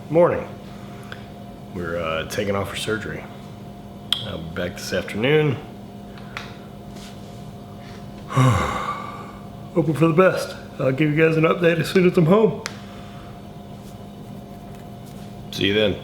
Morning. We're taking off for surgery. I'll be back this afternoon. Hoping for the best. I'll give you guys an update as soon as I'm home. See you then.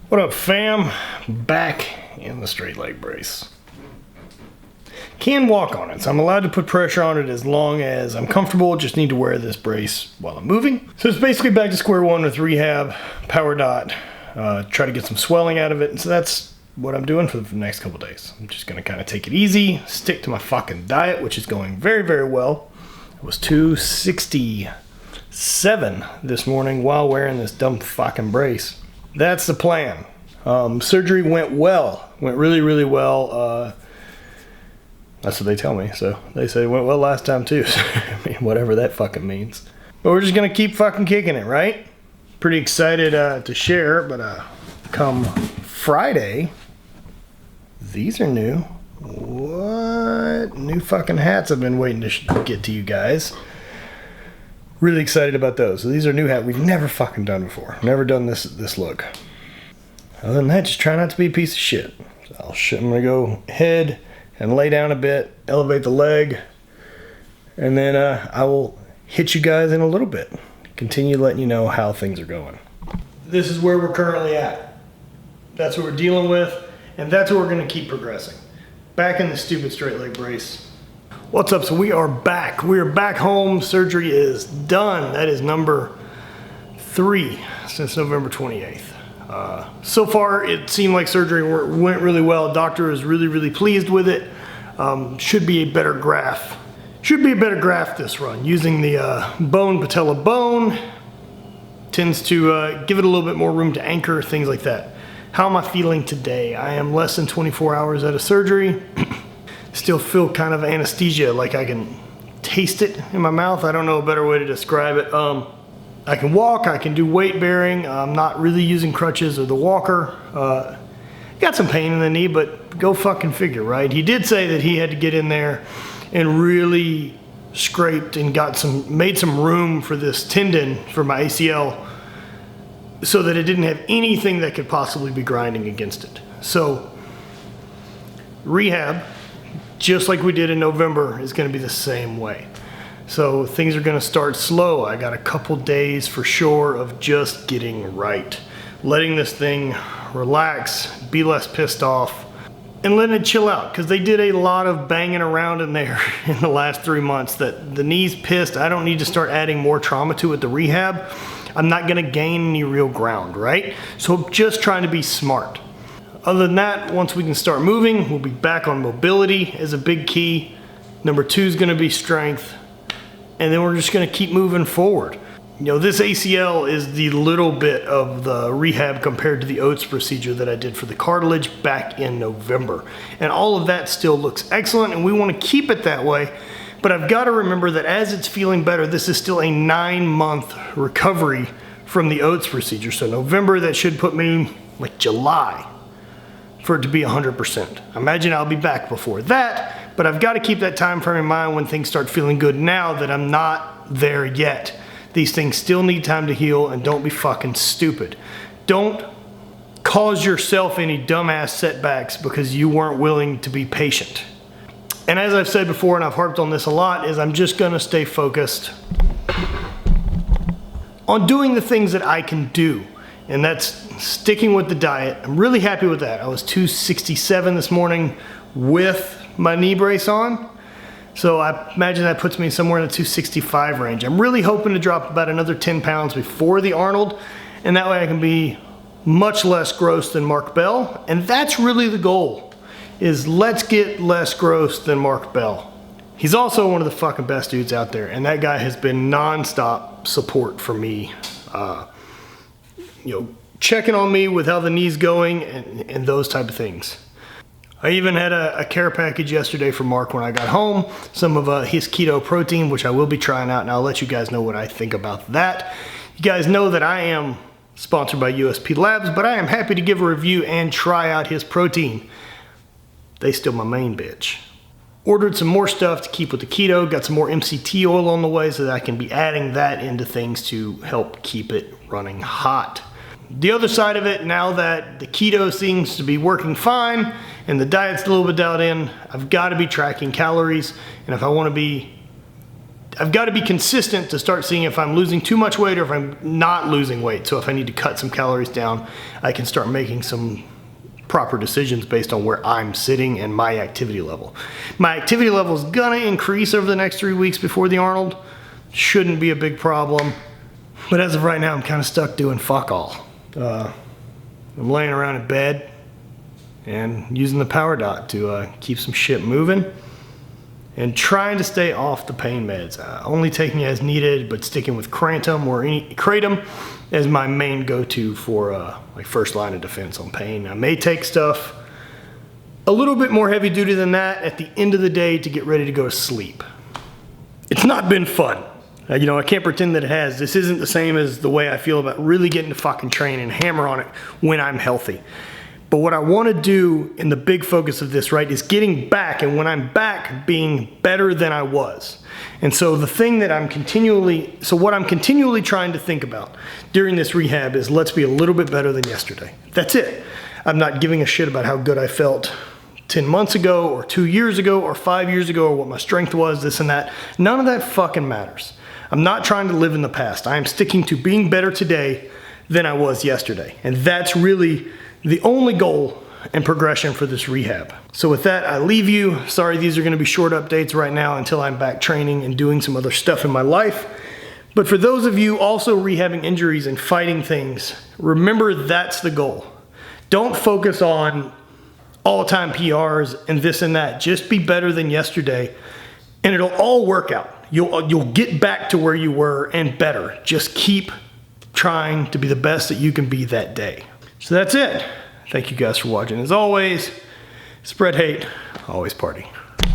What up, fam? Back in the straight leg brace. Can walk on it, so I'm allowed to put pressure on it as long as I'm comfortable. Just need to wear this brace while I'm moving. So it's basically back to square one with rehab, power dot, try to get some swelling out of it. And so that's what I'm doing for the next couple days. I'm just gonna kind of take it easy, stick to my fucking diet, which is going very, very well. It was 267 this morning while wearing this dumb fucking brace. That's the plan. Surgery went well. Went really, really well. That's what they tell me. So they say it went well last time too. So, I mean, whatever that fucking means. But we're just gonna keep fucking kicking it, right? Pretty excited to share, but come Friday, these are new. What? New fucking hats I've been waiting to get to you guys. Really excited about those. So these are new hats we've never fucking done before. Never done this look. Other than that, just try not to be a piece of shit. So I'm gonna go ahead and lay down a bit, elevate the leg, and then I will hit you guys in a little bit. Continue letting you know how things are going. This is where we're currently at. That's what we're dealing with, and that's what we're gonna keep progressing. Back in the stupid straight leg brace. What's up? So we are back. We are back home. Surgery is done. That is number 3 since November 28th. So far, it seemed like surgery went really well. Doctor is really, really pleased with it. Should be a better graft. Should be a better graft this run. Using the bone patella bone tends to give it a little bit more room to anchor, things like that. How am I feeling today? I am less than 24 hours out of surgery. Still feel kind of anesthesia, like I can taste it in my mouth. I don't know a better way to describe it. I can walk, I can do weight bearing. I'm not really using crutches or the walker. Got some pain in the knee, but go fucking figure, right? He did say that he had to get in there and really scraped and made some room for this tendon for my ACL so that it didn't have anything that could possibly be grinding against it. So rehab, just like we did in November, is gonna be the same way. So things are gonna start slow. I got a couple days for sure of just getting right. Letting this thing relax, be less pissed off, and letting it chill out. Because they did a lot of banging around in there in the last 3 months that the knee's pissed. I don't need to start adding more trauma to it, the rehab. I'm not gonna gain any real ground, right? So I'm just trying to be smart. Other than that, once we can start moving, we'll be back on mobility as a big key. Number 2 is gonna be strength. And then we're just gonna keep moving forward. You know, this ACL is the little bit of the rehab compared to the Oates procedure that I did for the cartilage back in November. And all of that still looks excellent, and we wanna keep it that way. But I've gotta remember that as it's feeling better, this is still a 9-month recovery from the Oates procedure. So November, that should put me like July for it to be 100%. Imagine I'll be back before that, but I've got to keep that time frame in mind when things start feeling good now that I'm not there yet. These things still need time to heal, and don't be fucking stupid. Don't cause yourself any dumbass setbacks because you weren't willing to be patient. And as I've said before, and I've harped on this a lot, is I'm just gonna stay focused on doing the things that I can do. And that's sticking with the diet. I'm really happy with that. I was 267 this morning with my knee brace on. So I imagine that puts me somewhere in the 265 range. I'm really hoping to drop about another 10 pounds before the Arnold, and that way I can be much less gross than Mark Bell. And that's really the goal, is let's get less gross than Mark Bell. He's also one of the fucking best dudes out there, and that guy has been non-stop support for me. Checking on me with how the knee's going and those type of things. I even had a care package yesterday for Mark when I got home. Some of his keto protein, which I will be trying out, and I'll let you guys know what I think about that. You guys know that I am sponsored by USP Labs, but I am happy to give a review and try out his protein. They still my main bitch. Ordered some more stuff to keep with the keto. Got some more MCT oil on the way so that I can be adding that into things to help keep it running hot. The other side of it, now that the keto seems to be working fine and the diet's a little bit dialed in, I've got to be tracking calories. And if I want to be, I've got to be consistent to start seeing if I'm losing too much weight or if I'm not losing weight. So if I need to cut some calories down, I can start making some proper decisions based on where I'm sitting and my activity level. My activity level is gonna increase over the next 3 weeks before the Arnold. Shouldn't be a big problem. But as of right now, I'm kind of stuck doing fuck all. I'm laying around in bed and using the power dot to keep some shit moving and trying to stay off the pain meds. Only taking as needed, but sticking with kratom as my main go-to for like first line of defense on pain. I may take stuff a little bit more heavy duty than that at the end of the day to get ready to go to sleep. It's not been fun. I can't pretend that it has. This isn't the same as the way I feel about really getting to fucking train and hammer on it when I'm healthy. But what I want to do in the big focus of this, right, is getting back, and when I'm back, being better than I was. And so what I'm continually trying to think about during this rehab is let's be a little bit better than yesterday. That's it. I'm not giving a shit about how good I felt 10 months ago or 2 years ago or 5 years ago or what my strength was, this and that. None of that fucking matters. I'm not trying to live in the past. I am sticking to being better today than I was yesterday. And that's really the only goal and progression for this rehab. So with that, I leave you. Sorry, these are gonna be short updates right now until I'm back training and doing some other stuff in my life. But for those of you also rehabbing injuries and fighting things, remember that's the goal. Don't focus on all-time PRs and this and that. Just be better than yesterday and it'll all work out. You'll get back to where you were and better. Just keep trying to be the best that you can be that day. So that's it. Thank you guys for watching. As always, spread hate, always party.